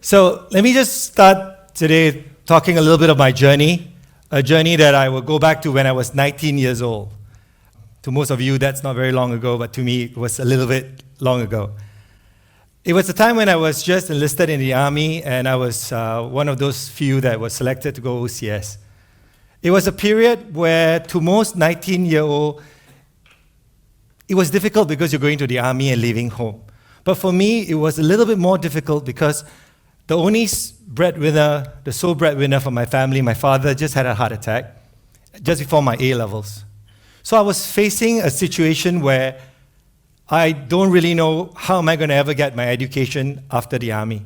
So let me just start today talking a little bit of my journey, a journey that I will go back to when I was 19 years old. To most of you, that's not very long ago, but to me, it was a little bit long ago. It was a time when I was just enlisted in the Army, and I was one of those few that was selected to go OCS. It was a period where, to most 19-year-old, it was difficult because you're going to the Army and leaving home. But for me, it was a little bit more difficult because the only breadwinner, the sole breadwinner for my family, my father, just had a heart attack just before my A-levels. So I was facing a situation where I don't really know how am I going to ever get my education after the Army.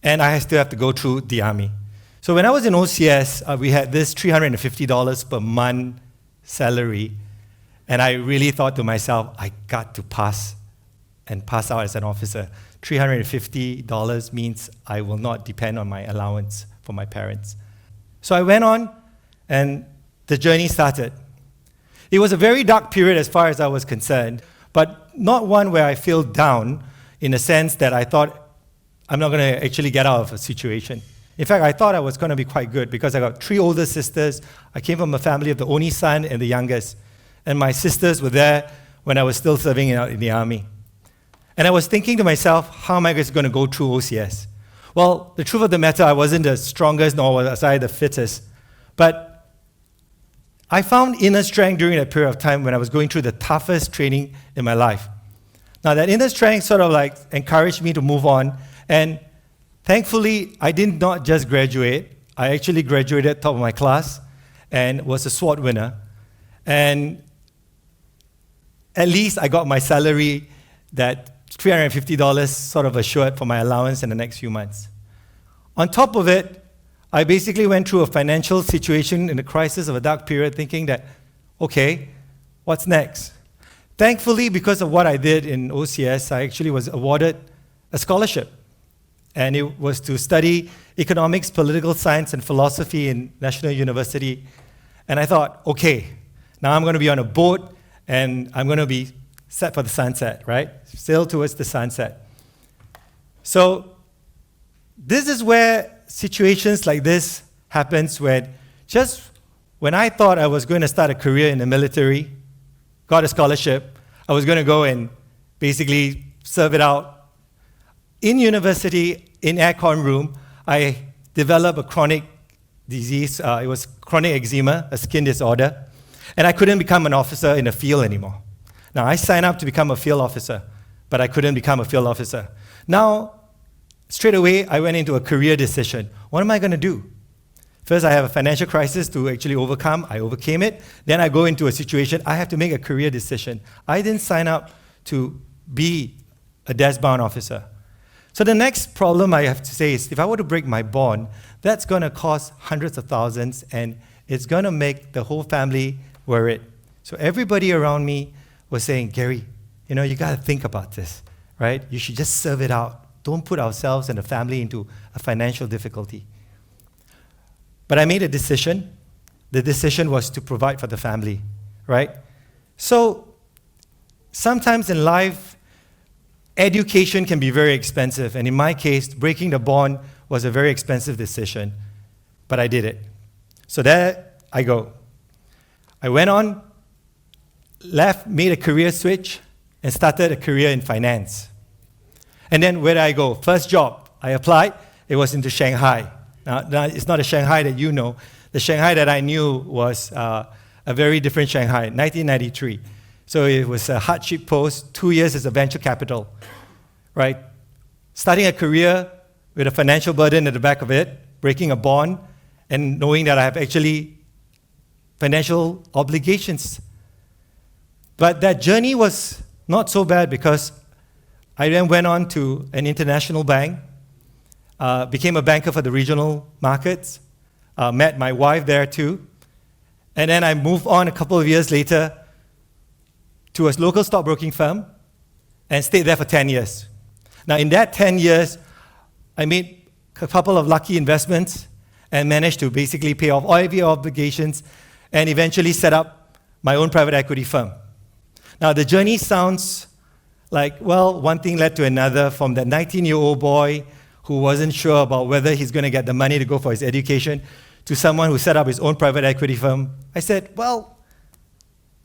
And I still have to go through the Army. So when I was in OCS, we had this $350 per month salary. And I really thought to myself, I got to pass out as an officer. $350 means I will not depend on my allowance from my parents. So I went on, and the journey started. It was a very dark period as far as I was concerned, but not one where I feel down in the sense that I thought I'm not going to actually get out of a situation. In fact, I thought I was going to be quite good because I got 3 older sisters. I came from a family of the only son and the youngest. And my sisters were there when I was still serving in the Army. And I was thinking to myself, how am I just going to go through OCS? Well, the truth of the matter, I wasn't the strongest, nor was I the fittest. But I found inner strength during that period of time when I was going through the toughest training in my life. Now, that inner strength sort of like encouraged me to move on. And thankfully, I did not just graduate. I actually graduated top of my class and was a SWOT winner. And at least I got my salary, that $350 sort of assured for my allowance in the next few months. On top of it, I basically went through a financial situation in the crisis of a dark period thinking that, okay, what's next? Thankfully, because of what I did in OCS, I actually was awarded a scholarship. And it was to study economics, political science, and philosophy in National University. And I thought, okay, now I'm going to be on a boat, and I'm going to be set for the sunset, right? Sail towards the sunset. So this is where situations like this happens when just when I thought I was going to start a career in the military, got a scholarship, I was going to go and basically serve it out. In university, in aircon room, I developed a chronic disease. It was chronic eczema, a skin disorder. And I couldn't become an officer in the field anymore. Now, I signed up to become a field officer, but I couldn't become a field officer. Now, straight away, I went into a career decision. What am I going to do? First, I have a financial crisis to actually overcome. I overcame it. Then I go into a situation, I have to make a career decision. I didn't sign up to be a desk-bound officer. So the next problem I have to say is, if I were to break my bond, that's going to cost hundreds of thousands, and it's going to make the whole family worried. So everybody around me was saying, Gary, you got to think about this, right? You should just serve it out. Don't put ourselves and the family into a financial difficulty. But I made a decision. The decision was to provide for the family, right? So sometimes in life, education can be very expensive. And in my case, breaking the bond was a very expensive decision. But I did it. So there I go. I went on, left, made a career switch, and started a career in finance. And then where did I go? First job, I applied. It was into Shanghai. Now it's not a Shanghai that you know. The Shanghai that I knew was a very different Shanghai, 1993. So it was a hardship post, 2 years as a venture capital, right? Starting a career with a financial burden at the back of it, breaking a bond, and knowing that I have actually financial obligations. But that journey was not so bad because I then went on to an international bank, became a banker for the regional markets, met my wife there too, and then I moved on a couple of years later to a local stockbroking firm and stayed there for 10 years. Now in that 10 years, I made a couple of lucky investments and managed to basically pay off all the obligations and eventually set up my own private equity firm. Now, the journey sounds like, well, one thing led to another, from that 19-year-old boy who wasn't sure about whether he's going to get the money to go for his education, to someone who set up his own private equity firm. I said, well,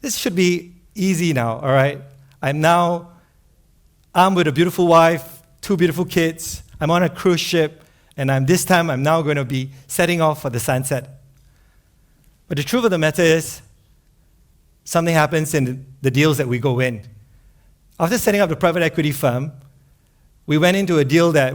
this should be easy now, all right? I'm with a beautiful wife, 2 beautiful kids. I'm on a cruise ship, and this time I'm now going to be setting off for the sunset. But the truth of the matter is, something happens in the deals that we go in. After setting up the private equity firm, we went into a deal that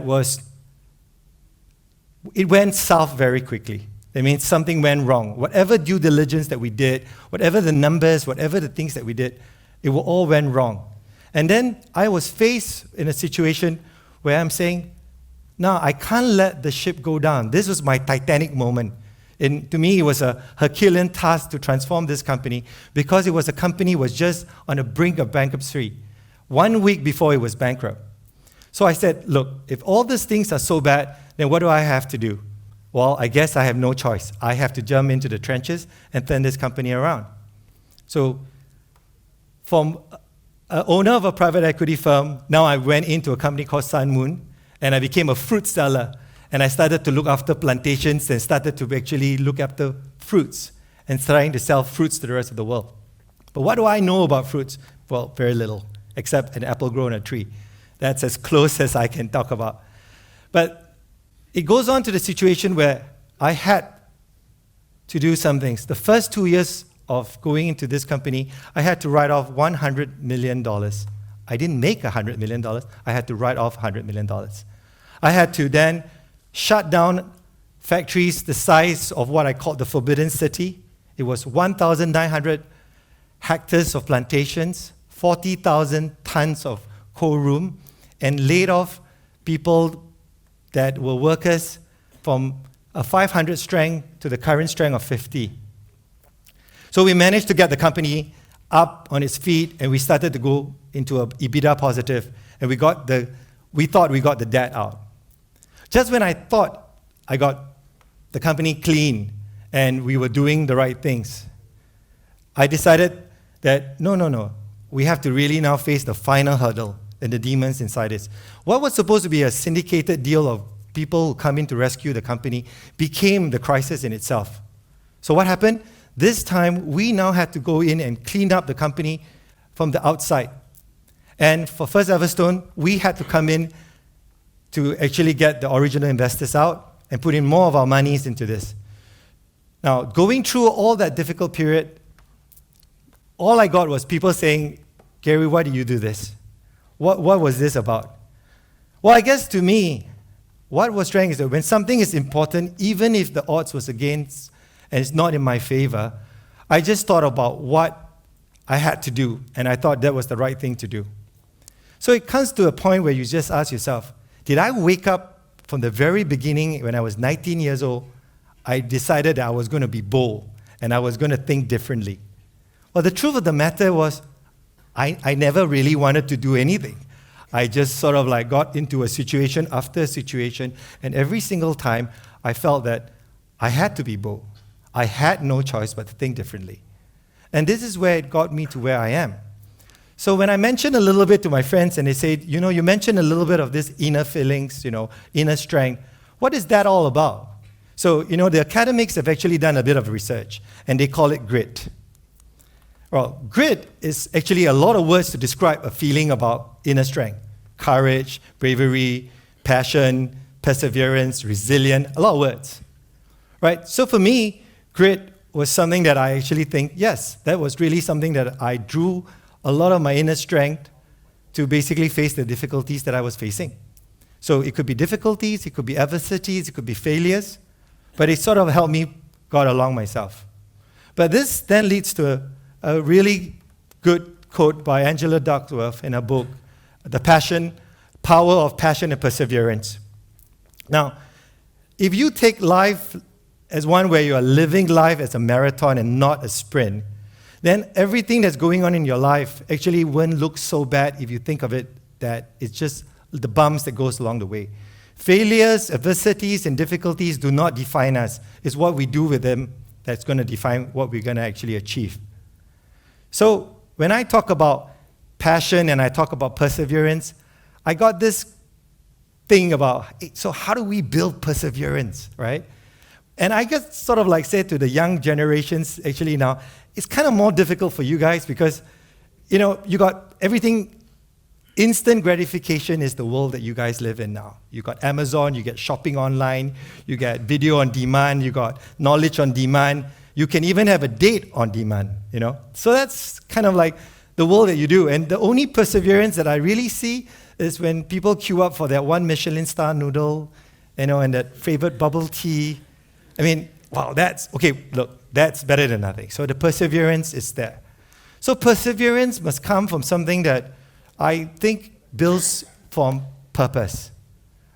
it went south very quickly. That means something went wrong. Whatever due diligence that we did, whatever the numbers, whatever the things that we did, it all went wrong. And then I was faced in a situation where I'm saying, no, I can't let the ship go down. This was my Titanic moment. And to me, it was a Herculean task to transform this company because it was a company was just on the brink of bankruptcy, 1 week before it was bankrupt. So I said, look, if all these things are so bad, then what do I have to do? Well, I guess I have no choice. I have to jump into the trenches and turn this company around. So from an owner of a private equity firm, now I went into a company called SunMoon, and I became a fruit seller. And I started to look after plantations and started to actually look after fruits and trying to sell fruits to the rest of the world. But what do I know about fruits? Well, very little, except an apple grown on a tree. That's as close as I can talk about. But it goes on to the situation where I had to do some things. The first 2 years of going into this company, I had to write off $100 million. I didn't make $100 million. I had to write off $100 million. I had to then shut down factories the size of what I called the Forbidden City. It was 1,900 hectares of plantations, 40,000 tons of cold room, and laid off people that were workers from a 500 strength to the current strength of 50. So we managed to get the company up on its feet, and we started to go into a EBITDA positive, and we thought we got the debt out. Just when I thought I got the company clean and we were doing the right things, I decided that no, we have to really now face the final hurdle and the demons inside it. What was supposed to be a syndicated deal of people who come in to rescue the company became the crisis in itself. So what happened? This time, we now had to go in and clean up the company from the outside. And for First Everstone, we had to come in to actually get the original investors out and put in more of our monies into this. Now, going through all that difficult period, all I got was people saying, Gary, why do you do this? What was this about? Well, I guess to me, what was strange is that when something is important, even if the odds was against and it's not in my favor, I just thought about what I had to do, and I thought that was the right thing to do. So it comes to a point where you just ask yourself, did I wake up from the very beginning when I was 19 years old, I decided that I was going to be bold and I was going to think differently? Well, the truth of the matter was I never really wanted to do anything. I just sort of like got into a situation after a situation, and every single time I felt that I had to be bold. I had no choice but to think differently. And this is where it got me to where I am. So when I mentioned a little bit to my friends and they said, you mentioned a little bit of this inner feelings, inner strength. What is that all about? So, the academics have actually done a bit of research and they call it grit. Well, grit is actually a lot of words to describe a feeling about inner strength. Courage, bravery, passion, perseverance, resilient, a lot of words. Right? So for me, grit was something that I actually think, yes, that was really something that I drew a lot of my inner strength to basically face the difficulties that I was facing. So it could be difficulties, it could be adversities, it could be failures, but it sort of helped me got along myself. But this then leads to a really good quote by Angela Duckworth in her book, The Power of Passion and Perseverance. Now, if you take life as one where you are living life as a marathon and not a sprint, then everything that's going on in your life actually won't look so bad if you think of it that it's just the bumps that goes along the way. Failures, adversities, and difficulties do not define us. It's what we do with them that's going to define what we're going to actually achieve. So when I talk about passion and I talk about perseverance, I got this think about, hey, so how do we build perseverance, right? And I guess sort of like say to the young generations actually now, it's kind of more difficult for you guys because, you got everything, instant gratification is the world that you guys live in now. You got Amazon, you get shopping online, you get video on demand, you got knowledge on demand, you can even have a date on demand, So that's kind of like the world that you do. And the only perseverance that I really see is when people queue up for that one Michelin star noodle, and that favorite bubble tea. I mean, wow, that's better than nothing. So the perseverance is there. So perseverance must come from something that I think builds from purpose,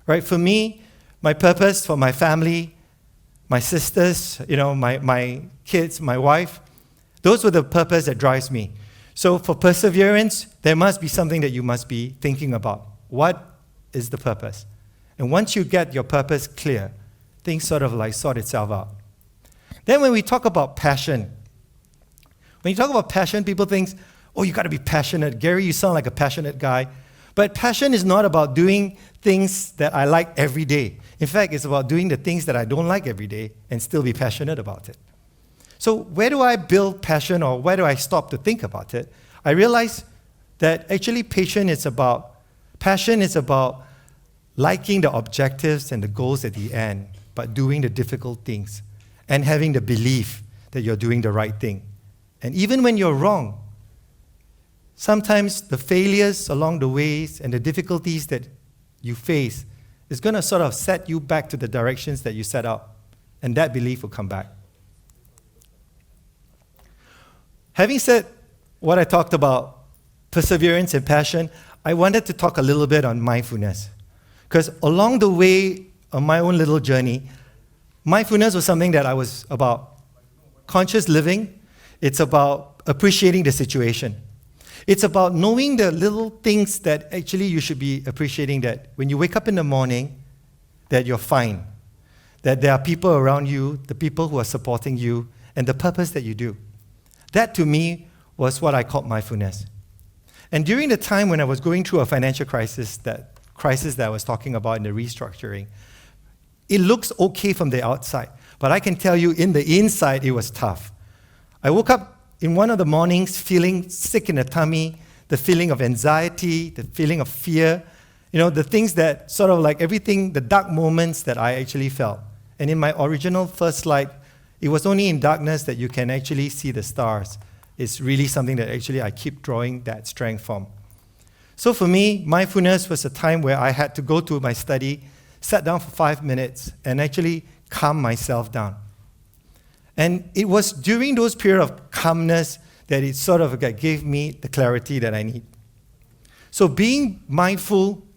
right? For me, my purpose for my family, my sisters, my kids, my wife, those were the purpose that drives me. So for perseverance, there must be something that you must be thinking about. What is the purpose? And once you get your purpose clear, things sort of like sort itself out. Then when we talk about passion, people think, oh, you got to be passionate. Gary, you sound like a passionate guy. But passion is not about doing things that I like every day. In fact, it's about doing the things that I don't like every day and still be passionate about it. So where do I build passion, or where do I stop to think about it? I realize that actually passion is about liking the objectives and the goals at the end, but doing the difficult things and having the belief that you're doing the right thing. And even when you're wrong, sometimes the failures along the ways and the difficulties that you face is going to sort of set you back to the directions that you set out, and that belief will come back. Having said what I talked about, perseverance and passion, I wanted to talk a little bit on mindfulness. Because along the way on my own little journey, mindfulness was something that I was about conscious living. It's about appreciating the situation. It's about knowing the little things that actually you should be appreciating, that when you wake up in the morning, that you're fine, that there are people around you, the people who are supporting you, and the purpose that you do. That to me was what I called mindfulness. And during the time when I was going through a financial crisis that I was talking about in the restructuring, it looks okay from the outside, but I can tell you in the inside it was tough. I woke up in one of the mornings feeling sick in the tummy, the feeling of anxiety, the feeling of fear, the things that sort of like everything, the dark moments that I actually felt. And in my original first slide, it was only in darkness that you can actually see the stars. It's really something that actually I keep drawing that strength from. So for me, mindfulness was a time where I had to go to my study, sat down for 5 minutes, and actually calm myself down. And it was during those periods of calmness that it sort of gave me the clarity that I need. So being mindful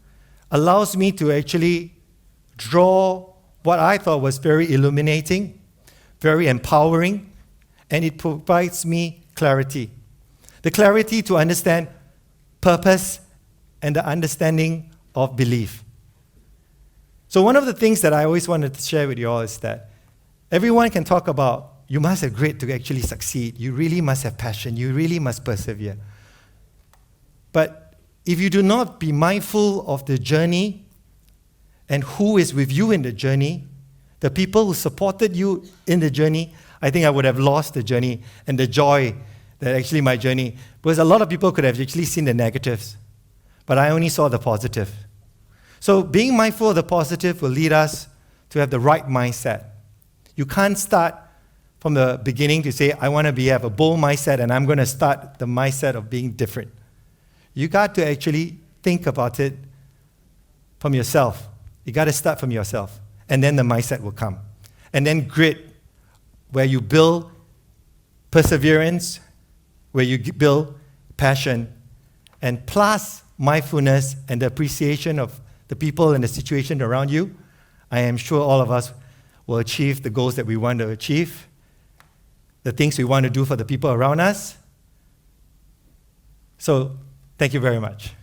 allows me to actually draw what I thought was very illuminating, very empowering, and it provides me clarity. The clarity to understand purpose and the understanding of belief. So one of the things that I always wanted to share with you all is that everyone can talk about you must have grit to actually succeed. You really must have passion. You really must persevere. But if you do not be mindful of the journey and who is with you in the journey, the people who supported you in the journey, I think I would have lost the journey and the joy that actually my journey, because a lot of people could have actually seen the negatives, but I only saw the positive. So being mindful of the positive will lead us to have the right mindset. You can't start from the beginning to say, I want to have a bold mindset and I'm going to start the mindset of being different. You got to actually think about it from yourself. You got to start from yourself. And then the mindset will come. And then grit, where you build perseverance, where you build passion, and plus mindfulness and the appreciation of the people and the situation around you, I am sure all of us will achieve the goals that we want to achieve, the things we want to do for the people around us. So, thank you very much.